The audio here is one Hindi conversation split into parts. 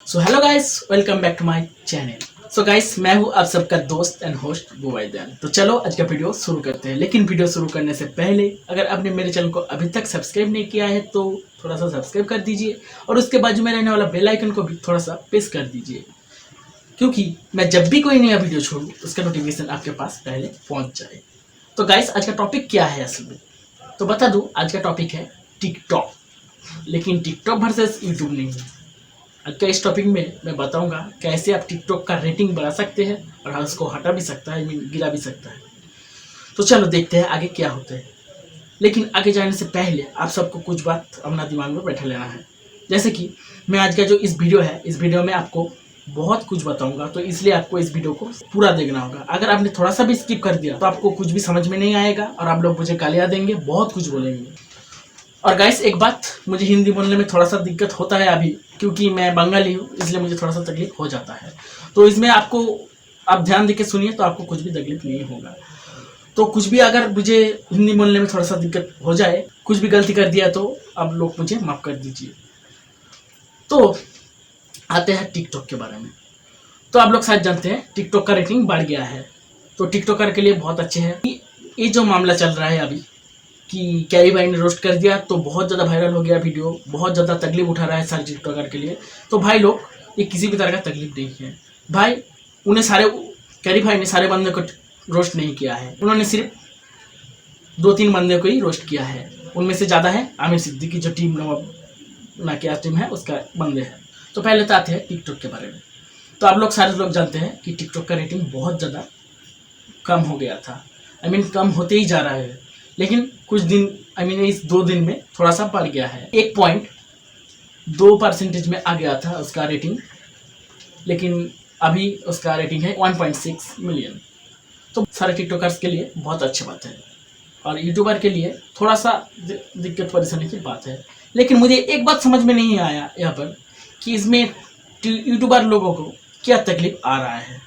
So hello guys, welcome back to my channel. So guys, मैं हूं आप सबका दोस्त एंड होस्ट बुवैदन। तो चलो आज का वीडियो शुरू करते हैं। लेकिन वीडियो शुरू करने से पहले अगर आपने मेरे चैनल को अभी तक सब्सक्राइब नहीं किया है तो थोड़ा सा सब्सक्राइब कर दीजिए और उसके बाजू में रहने वाला बेल आइकन को भी थोड़ा सा प्रेस कर दीजिए, क्योंकि मैं जब भी कोई नया वीडियो छोड़ूँ उसका नोटिफिकेशन आपके पास पहले पहुँच जाए। तो गाइस, आज का टॉपिक क्या है असल में, तो बता दूँ। आज का टॉपिक है टिकटॉक, लेकिन टिकटॉक वर्सेस यूट्यूब नहीं है। आज के इस टॉपिक में मैं बताऊंगा कैसे आप टिकटॉक का रेटिंग बढ़ा सकते हैं और हाँ, उसको हटा भी सकता है, गिरा भी सकता है। तो चलो देखते हैं आगे क्या होता है। लेकिन आगे जाने से पहले आप सबको कुछ बात अपना दिमाग में बैठा लेना है। जैसे कि मैं आज का जो इस वीडियो है, इस वीडियो में आपको बहुत कुछ बताऊंगा, तो इसलिए आपको इस वीडियो को पूरा देखना होगा। अगर आपने थोड़ा सा भी स्किप कर दिया तो आपको कुछ भी समझ में नहीं आएगा और आप लोग मुझे गालियाँ देंगे, बहुत कुछ बोलेंगे। और गाइस, एक बात, मुझे हिंदी बोलने में थोड़ा सा दिक्कत होता है अभी, क्योंकि मैं बंगाली हूँ, इसलिए मुझे थोड़ा सा तकलीफ हो जाता है। तो इसमें आपको आप ध्यान देके सुनिए तो आपको कुछ भी तकलीफ नहीं होगा। तो कुछ भी अगर मुझे हिंदी बोलने में थोड़ा सा दिक्कत हो जाए, कुछ भी गलती कर दिया, तो आप लोग मुझे माफ़ कर दीजिए। तो आते हैं टिकटॉक के बारे में। तो आप लोग शायद जानते हैं टिकटॉक का रेटिंग बढ़ गया है, तो टिकटॉकर के लिए बहुत अच्छे हैं। ये जो मामला चल रहा है अभी कि कैरी भाई ने रोस्ट कर दिया, तो बहुत ज़्यादा वायरल हो गया वीडियो, बहुत ज़्यादा तकलीफ उठा रहा है सारे टिकटॉकर के लिए। तो भाई लोग, ये किसी भी तरह का तकलीफ नहीं है भाई। उन्हें सारे कैरी भाई ने सारे बंदे को रोस्ट नहीं किया है, उन्होंने सिर्फ 2-3 बंदे को ही रोस्ट किया है। उनमें से ज़्यादा है आमिर सिद्दीकी, जो टीम ना क्या टीम है उसका बंदे हैं। तो पहले तो आते हैं टिकटॉक के बारे में। तो आप लोग सारे लोग जानते हैं कि टिकटॉक का रेटिंग बहुत ज़्यादा कम हो गया था। कम होते ही जा रहा है, लेकिन कुछ दिन इस 2 दिन में थोड़ा सा बढ़ गया है। 1.2% में आ गया था उसका रेटिंग, लेकिन अभी उसका रेटिंग है 1.6 मिलियन। तो सारे टिकटॉकर्स के लिए बहुत अच्छी बात है, और यूट्यूबर के लिए थोड़ा सा दिक्कत परेशानी की बात है। लेकिन मुझे एक बात समझ में नहीं आया यहाँ पर कि इसमें यूट्यूबर लोगों को क्या तकलीफ आ रहा है।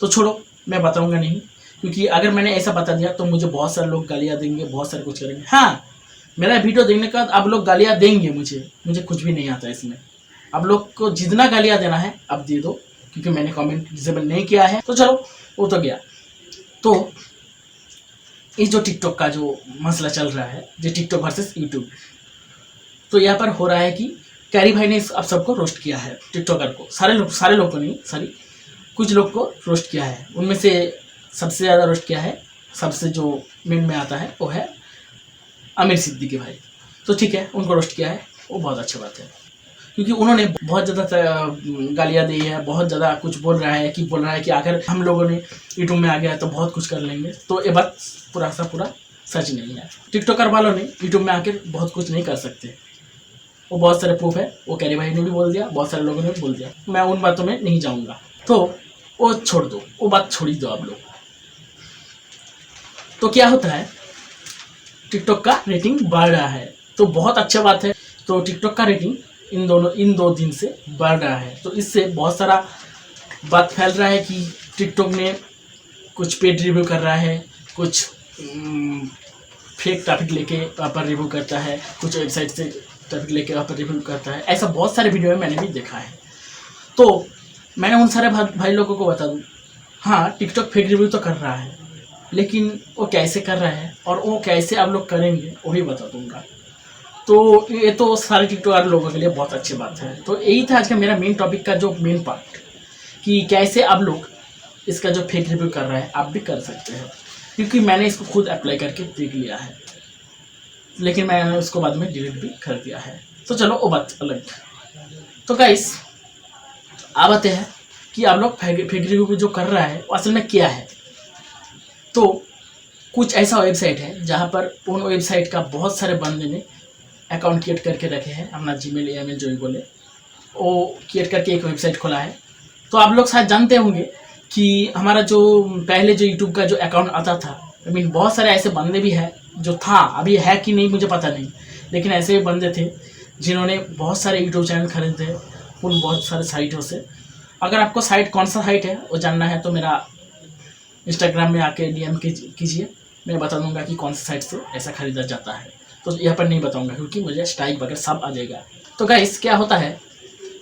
तो छोड़ो, मैं बताऊँगा नहीं, क्योंकि अगर मैंने ऐसा बता दिया तो मुझे बहुत सारे लोग गालियाँ देंगे, बहुत सारे कुछ करेंगे। हाँ, मेरा वीडियो देखने के बाद आप लोग गालियाँ देंगे, मुझे कुछ भी नहीं आता इसमें। आप लोग को जितना गालियाँ देना है आप दे दो, क्योंकि मैंने कमेंट डिसेबल नहीं किया है। तो चलो, वो तो गया। तो इस जो टिकटॉक का जो मसला चल रहा है, जो टिकटॉक वर्सेस यूट्यूब, तो यहाँ पर हो रहा है कि कैरी भाई ने आप सबको रोस्ट किया है, टिकटॉकर को। सारे लोग को नहीं, सॉरी, कुछ लोग को रोस्ट किया है। उनमें से सबसे ज़्यादा रोस्ट किया है, सबसे जो मेन में आता है वो है आमिर सिद्दीकी भाई। तो ठीक है, उनको रोस्ट किया है, वो बहुत अच्छी बात है, क्योंकि उन्होंने बहुत ज़्यादा गालियाँ दी है, बहुत ज़्यादा कुछ बोल रहा है कि अगर हम लोगों ने यूट्यूब में आ गया तो बहुत कुछ कर लेंगे। तो ये बात पूरा सच नहीं है। टिकटॉकर वालों ने यूट्यूब में आकर बहुत कुछ नहीं कर सकते, वो बहुत सारे प्रूफ है। वो कैरी भाई ने भी बोल दिया, बहुत सारे लोगों ने भी बोल दिया, मैं उन बातों में नहीं जाऊँगा। तो वो छोड़ दो, वो बात छोड़ ही दो आप लोग। तो क्या होता है, टिकटॉक का रेटिंग बढ़ रहा है, तो बहुत अच्छा बात है। तो टिकटॉक का रेटिंग इन 2 दिन से बढ़ रहा है, तो इससे बहुत सारा बात फैल रहा है कि टिकटॉक ने कुछ पेड रिव्यू कर रहा है, कुछ फेक टॉपिक लेके वहाँ पर रिव्यू करता है, कुछ वेबसाइट से टॉपिक लेके वहाँ पर रिव्यू करता है। ऐसा बहुत सारे वीडियो में मैंने भी देखा है। तो मैंने उन सारे भाई लोगों को बता दूँ, हाँ, टिकटॉक फेक रिव्यू तो कर रहा है, लेकिन वो कैसे कर रहा है और वो कैसे आप लोग करेंगे वो भी बता दूंगा। तो ये तो सारे टिकटॉकर लोगों के लिए बहुत अच्छी बात है। तो यही था आज का मेरा मेन टॉपिक का जो मेन पार्ट, कि कैसे आप लोग इसका जो फेक रिव्यू कर रहा है आप भी कर सकते हैं, क्योंकि मैंने इसको खुद अप्लाई करके देख लिया है, लेकिन मैंने उसको बाद में डिलीट भी कर दिया है। तो चलो, वो बात अलग। तो गाइस, आप आते हैं कि आप लोग फेक रिव्यू जो कर रहा है वो असल में क्या है। तो कुछ ऐसा वेबसाइट है जहाँ पर उन वेबसाइट का बहुत सारे बंदे ने अकाउंट क्रिएट करके रखे हैं, अपना जीमेल ईमेल जो भी बोले, वो क्रिएट करके एक वेबसाइट खोला है। तो आप लोग शायद जानते होंगे कि हमारा जो पहले जो यूट्यूब का जो अकाउंट आता था, बहुत सारे ऐसे बंदे भी हैं जो था, अभी है कि नहीं मुझे पता नहीं, लेकिन ऐसे बंदे थे जिन्होंने बहुत सारे यूट्यूब चैनल खरीदे उन बहुत सारे साइटों से। अगर आपको साइट कौन सा साइट है वो जानना है तो मेरा इंस्टाग्राम में आके डीएम कीजिए, मैं बता दूंगा कि कौन सी साइट से ऐसा खरीदा जाता है। तो यहाँ पर नहीं बताऊंगा क्योंकि मुझे स्ट्राइक वगैरह सब आ जाएगा। तो गाइस, क्या होता है,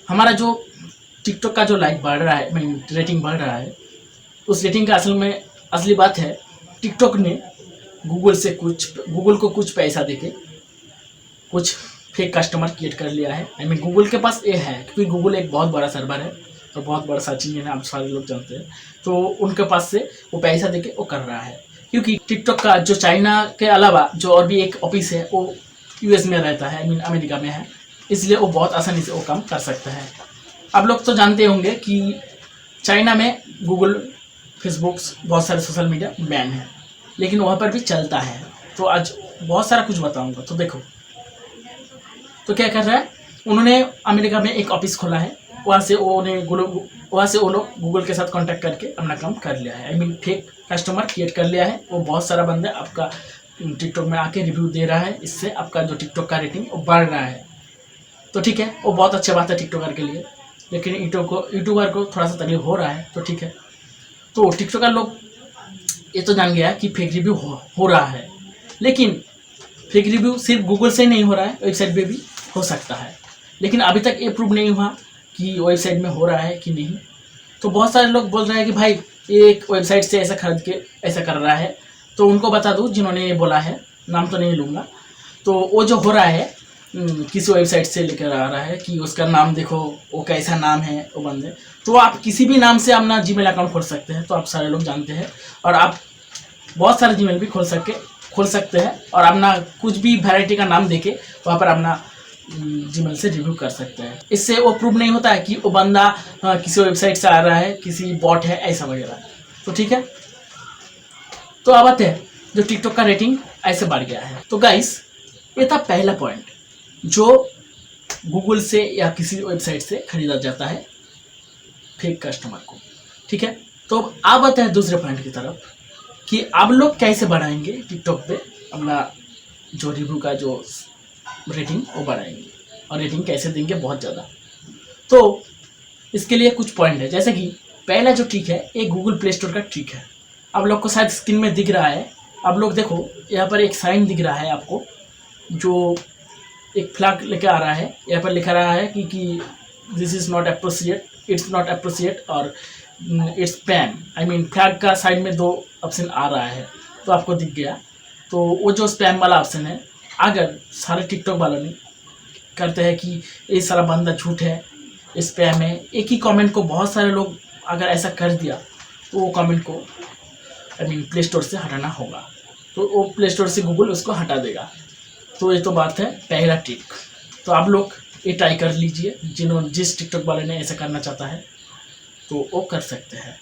हमारा जो टिकटॉक का जो लाइक बढ़ रहा है, मीन रेटिंग बढ़ रहा है, उस रेटिंग का असल में असली बात है टिकटॉक ने गूगल को कुछ पैसा देके कुछ फेक कस्टमर क्रिएट कर लिया है। आई मीन गूगल के पास ये है, क्योंकि गूगल एक बहुत बड़ा सर्वर है और बहुत बड़ा सर्च इंजन है, आप सारे लोग जानते हैं। तो उनके पास से वो पैसा देके वो कर रहा है, क्योंकि टिकटॉक का जो चाइना के अलावा जो और भी एक ऑफिस है वो यूएस में रहता है, आई मीन अमेरिका में है, इसलिए वो बहुत आसानी से वो काम कर सकता है। आप लोग तो जानते होंगे कि चाइना में गूगल, फेसबुक, बहुत सारे सोशल मीडिया बैन है, लेकिन वहाँ पर भी चलता है। तो आज बहुत सारा कुछ बताऊंगा। तो देखो, तो क्या कर रहा है, उन्होंने अमेरिका में एक ऑफिस खोला है, वहाँ से वो लोग गूगल के साथ कांटेक्ट करके अपना काम कर लिया है। I mean fake customer create कर लिया है। वो बहुत सारा बंदे आपका टिकटॉक में आके रिव्यू दे रहा है, इससे आपका जो टिकटॉक का रेटिंग वो बढ़ रहा है। तो ठीक है, वो बहुत अच्छा बात है टिकटॉकर के लिए, लेकिन यूट्यूबर को थोड़ा सा तकलीफ हो रहा है। तो ठीक है, तो टिकटॉकर लोग ये तो जान गया कि फेक रिव्यू हो रहा है, लेकिन फेक रिव्यू सिर्फ गूगल से नहीं हो रहा है, वेबसाइट पे भी हो सकता है। लेकिन अभी तक ये प्रूव नहीं हुआ कि वेबसाइट में हो रहा है कि नहीं। तो बहुत सारे लोग बोल रहे हैं कि भाई एक वेबसाइट से ऐसा खरीद के ऐसा कर रहा है। तो उनको बता दूँ जिन्होंने ये बोला है, नाम तो नहीं लूँगा। तो वो जो हो रहा है किसी वेबसाइट से लेकर आ रहा है कि उसका नाम देखो, वो कैसा नाम है वो बंदे। तो आप किसी भी नाम से अपना जीमेल अकाउंट खोल सकते हैं, तो आप सारे लोग जानते हैं। और आप बहुत सारे जीमेल भी खोल सकते हैं और अपना कुछ भी वैरायटी का नाम देके वहाँ पर अपना जीमेल से रिव्यू कर सकते हैं। इससे वो प्रूव नहीं होता है कि वो बंदा किसी वेबसाइट से आ रहा है, किसी बॉट है, ऐसा वगैरह। तो ठीक है, तो अब आते हैं जो टिकटॉक का रेटिंग ऐसे बढ़ गया है। तो गाइस, ये था पहला पॉइंट जो गूगल से या किसी वेबसाइट से खरीदा जाता है फेक कस्टमर को। ठीक है, तो अब आते हैं दूसरे पॉइंट की तरफ कि आप लोग कैसे बढ़ाएंगे टिकटॉक पे अपना जो रिव्यू का जो रेटिंग वो बढ़ाएंगे और रेटिंग कैसे देंगे बहुत ज़्यादा। तो इसके लिए कुछ पॉइंट है, जैसे कि पहला जो ट्रिक है एक गूगल प्ले स्टोर का ट्रिक है। आप लोग को शायद स्क्रीन में दिख रहा है, आप लोग देखो यहाँ पर एक साइन दिख रहा है आपको, जो एक फ्लैग लेके आ रहा है। यहाँ पर लिखा रहा है कि this is not appropriate, it's not appropriate और it's spam. I mean flag का साइड में 2 ऑप्शन आ रहा है, तो आपको दिख गया। तो वो जो स्पैम वाला ऑप्शन है, अगर सारे टिकटॉक वालों ने करते हैं कि ये सारा बंदा झूठ है, स्पैम है, एक ही कमेंट को बहुत सारे लोग अगर ऐसा कर दिया तो वो कमेंट को आई मीन प्ले स्टोर से हटाना होगा। तो वो प्ले स्टोर से गूगल उसको हटा देगा। तो ये तो बात है पहला ट्रिक। तो आप लोग ये ट्राई कर लीजिए, जिस टिकटॉक वाले ने ऐसा करना चाहता है तो वो कर सकते हैं।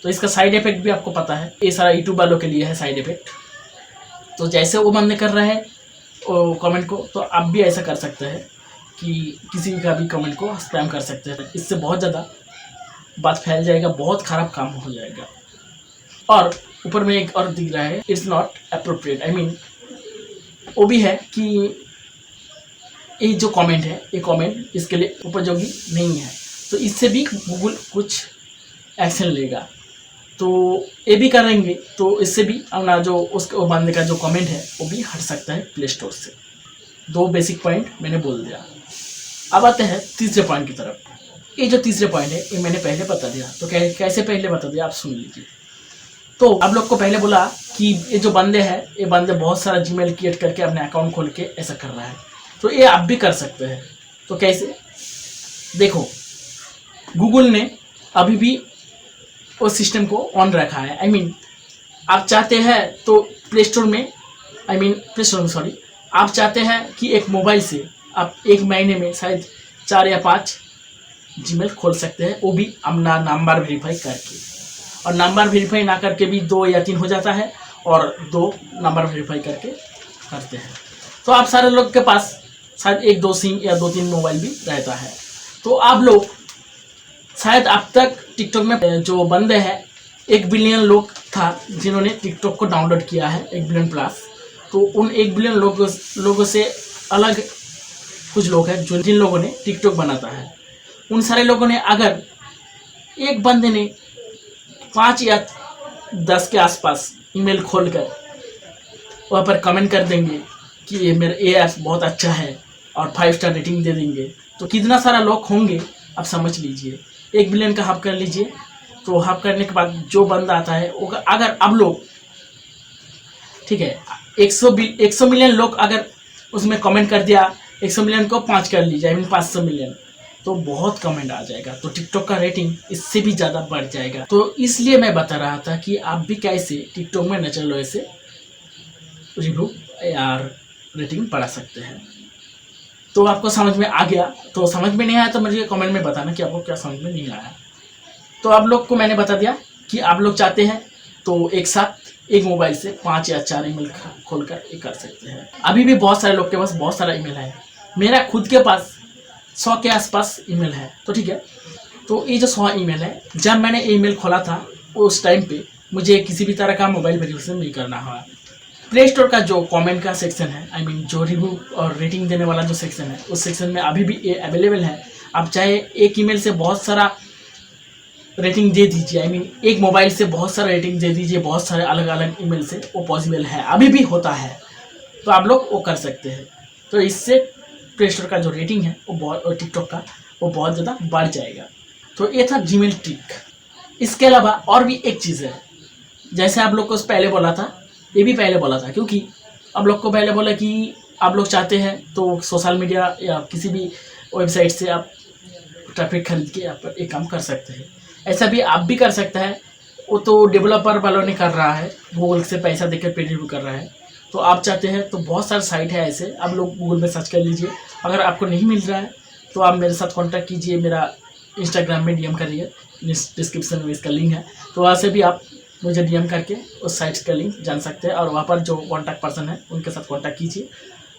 तो इसका साइड इफेक्ट भी आपको पता है, ये सारा यूट्यूब वालों के लिए है साइड इफेक्ट। तो जैसे वो बंदे कर रहे हैं कमेंट को, तो आप भी ऐसा कर सकते हैं कि किसी का भी कमेंट को स्पैम कर सकते हैं। इससे बहुत ज़्यादा बात फैल जाएगा, बहुत ख़राब काम हो जाएगा। और ऊपर में एक और दिख रहा है, it's not appropriate. I mean वो भी है कि ये जो कमेंट है, ये कमेंट इसके लिए उपयोगी नहीं है। तो इससे भी गूगल कुछ एक्शन लेगा। तो ये भी करेंगे तो इससे भी अपना जो उसके बंदे का जो कमेंट है वो भी हट सकता है प्ले स्टोर से। 2 बेसिक पॉइंट मैंने बोल दिया। अब आते हैं तीसरे पॉइंट की तरफ। ये जो तीसरे पॉइंट है ये मैंने पहले बता दिया। तो कैसे पहले बता दिया, आप सुन लीजिए। तो आप लोग को पहले बोला कि ये जो बंदे हैं, ये बंदे बहुत सारा जीमेल क्रिएट करके अपने अकाउंट खोल के ऐसा कर रहा है। तो ये आप भी कर सकते हैं। तो कैसे, देखो गूगल ने अभी भी उस सिस्टम को ऑन रखा है। आई मीन आप चाहते हैं तो प्ले स्टोर में आप चाहते हैं कि एक मोबाइल से आप एक महीने में शायद 4 या 5 जीमेल खोल सकते हैं, वो भी अपना नंबर वेरीफाई करके। और नंबर वेरीफाई ना करके भी 2 या 3 हो जाता है, और 2 नंबर वेरीफाई करके करते हैं। तो आप सारे लोग के पास शायद 1-2 सिम या 2-3 मोबाइल भी रहता है। तो आप लोग शायद अब तक टिकटॉक में जो बंदे हैं 1 बिलियन लोग था जिन्होंने टिकटॉक को डाउनलोड किया है, 1 बिलियन प्लस। तो उन 1 बिलियन लोगों से अलग कुछ लोग हैं जिन लोगों ने टिकटॉक बनाता है। उन सारे लोगों ने अगर एक बंदे ने 5 या 10 के आसपास ईमेल खोलकर वहाँ पर कमेंट कर देंगे कि ये मेरा ये ऐप बहुत अच्छा है और 5 स्टार रेटिंग दे देंगे, तो कितना सारा लोग होंगे आप समझ लीजिए 1 बिलियन का हाफ कर लीजिए, तो हाफ करने के बाद जो बंदा आता है वो अगर अब लोग, ठीक है, 100 मिलियन लोग अगर उसमें कमेंट कर दिया, 100 मिलियन को 5 कर लीजिए, आई मीन 500 मिलियन, तो बहुत कमेंट आ जाएगा, तो टिकटॉक का रेटिंग इससे भी ज़्यादा बढ़ जाएगा। तो इसलिए मैं बता रहा था कि आप भी कैसे टिकटॉक में नेचुरल वे से रिव्यू या रेटिंग बढ़ा सकते हैं। तो आपको समझ में आ गया? तो समझ में नहीं आया तो मुझे कमेंट में बताना कि आपको क्या समझ में नहीं आया। तो आप लोग को मैंने बता दिया कि आप लोग चाहते हैं तो एक साथ एक मोबाइल से 5 या 4 ईमेल खोलकर ये कर सकते हैं। अभी भी बहुत सारे लोग के पास बहुत सारा ईमेल है, मेरा खुद के पास 100 के आसपास ईमेल है। तो ठीक है, तो ये जो 100 ईमेल है, जब मैंने ईमेल खोला था उस टाइम पे मुझे किसी भी तरह का मोबाइल वेरिफिकेशन नहीं करना हुआ। प्ले स्टोर का जो कमेंट का सेक्शन है, आई मीन जो रिव्यू और रेटिंग देने वाला जो सेक्शन है, उस सेक्शन में अभी भी ये अवेलेबल है। आप चाहे एक ईमेल से बहुत सारा रेटिंग दे दीजिए, आई मीन एक मोबाइल से बहुत सारा रेटिंग दे दीजिए, बहुत सारे अलग अलग ईमेल से, वो पॉसिबल है, अभी भी होता है। तो आप लोग वो कर सकते हैं। तो इससे प्ले स्टोर का जो रेटिंग है वो बहुत, और टिकटॉक का वो बहुत ज़्यादा बढ़ जाएगा। तो ये था जीमेल ट्रिक। इसके अलावा और भी एक चीज़ है, जैसे आप लोग को पहले बोला था, ये भी पहले बोला था, क्योंकि आप लोग को पहले बोला कि आप लोग चाहते हैं तो सोशल मीडिया या किसी भी वेबसाइट से आप ट्रैफिक खरीद के आप एक काम कर सकते हैं। ऐसा भी आप भी कर सकते हैं, वो तो डेवलपर वालों ने कर रहा है, गूगल से पैसा देकर पेड रिव्यू कर रहा है। तो आप चाहते हैं तो बहुत सारे साइट है ऐसे, आप लोग गूगल में सर्च कर लीजिए। अगर आपको नहीं मिल रहा है तो आप मेरे साथ कॉन्टैक्ट कीजिए, मेरा इंस्टाग्राम में DM करिए, डिस्क्रिप्शन में इसका लिंक है, तो वहाँ से भी आप मुझे DM करके उस साइट्स का लिंक जान सकते हैं, और वहाँ पर जो कॉन्टैक्ट पर्सन है उनके साथ कॉन्टैक्ट कीजिए,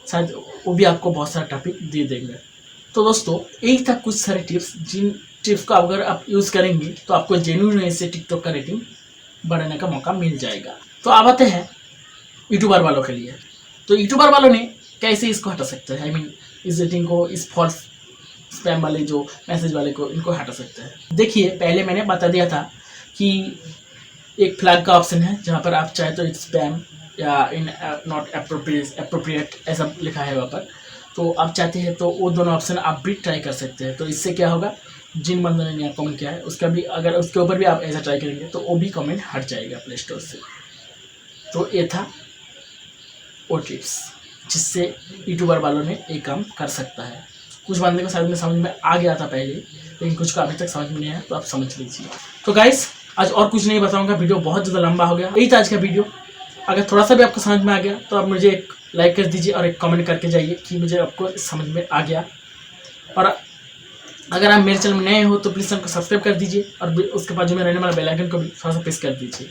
शायद वो भी आपको बहुत सारा टॉपिक दे देंगे। तो दोस्तों यही था कुछ सारे टिप्स, जिन टिप्स का अगर आप यूज़ करेंगे तो आपको जेन्युइन वे से टिकटॉक का रेटिंग बढ़ाने का मौका मिल जाएगा। तो अब आते हैं यूट्यूबर वालों के लिए। तो यूट्यूबर वालों ने कैसे इसको हटा सकते हैं, आई मीन इस रेटिंग को, इस फॉल्स स्पैम वाले जो मैसेज वाले को, इनको हटा सकते हैं। देखिए पहले मैंने बता दिया था कि एक फ्लैग का ऑप्शन है, जहाँ पर आप चाहे तो स्पैम या इन नॉट अप्रोप्रिएट ऐसा लिखा है वहाँ पर, तो आप चाहते हैं तो वो दोनों ऑप्शन आप भी ट्राई कर सकते हैं। तो इससे क्या होगा, जिन बंदों ने नया कमेंट किया है उसका भी, अगर उसके ऊपर भी आप ऐसा ट्राई करेंगे तो वो भी कमेंट हट जाएगा प्ले स्टोर से। तो ये था वो टिप्स जिससे यूट्यूबर वालों ने एक काम कर सकता है। कुछ बंदे को समझ में आ गया था पहले, लेकिन कुछ को अभी तक समझ में नहीं आया, तो आप समझ लीजिए। तो गाइस आज और कुछ नहीं बताऊंगा, वीडियो बहुत ज़्यादा लंबा हो गया। यही था आज का वीडियो। अगर थोड़ा सा भी आपको समझ में आ गया तो आप मुझे एक लाइक कर दीजिए और एक कमेंट करके जाइए कि मुझे आपको समझ में आ गया। और अगर आप मेरे चैनल में नए हो तो प्लीज़ चैनल को सब्सक्राइब कर दीजिए, और उसके बाद जो मैं रहने वाला बेल आइकन को भी थोड़ा सा प्रेस कर दीजिए,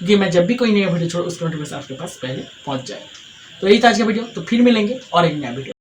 क्योंकि मैं जब भी कोई नया वीडियो छोड़ूँ उसका नोटिफिकेशन आपके पास पहले पहुँच जाए। तो यही था आज का वीडियो, तो फिर मिलेंगे और एक नया वीडियो।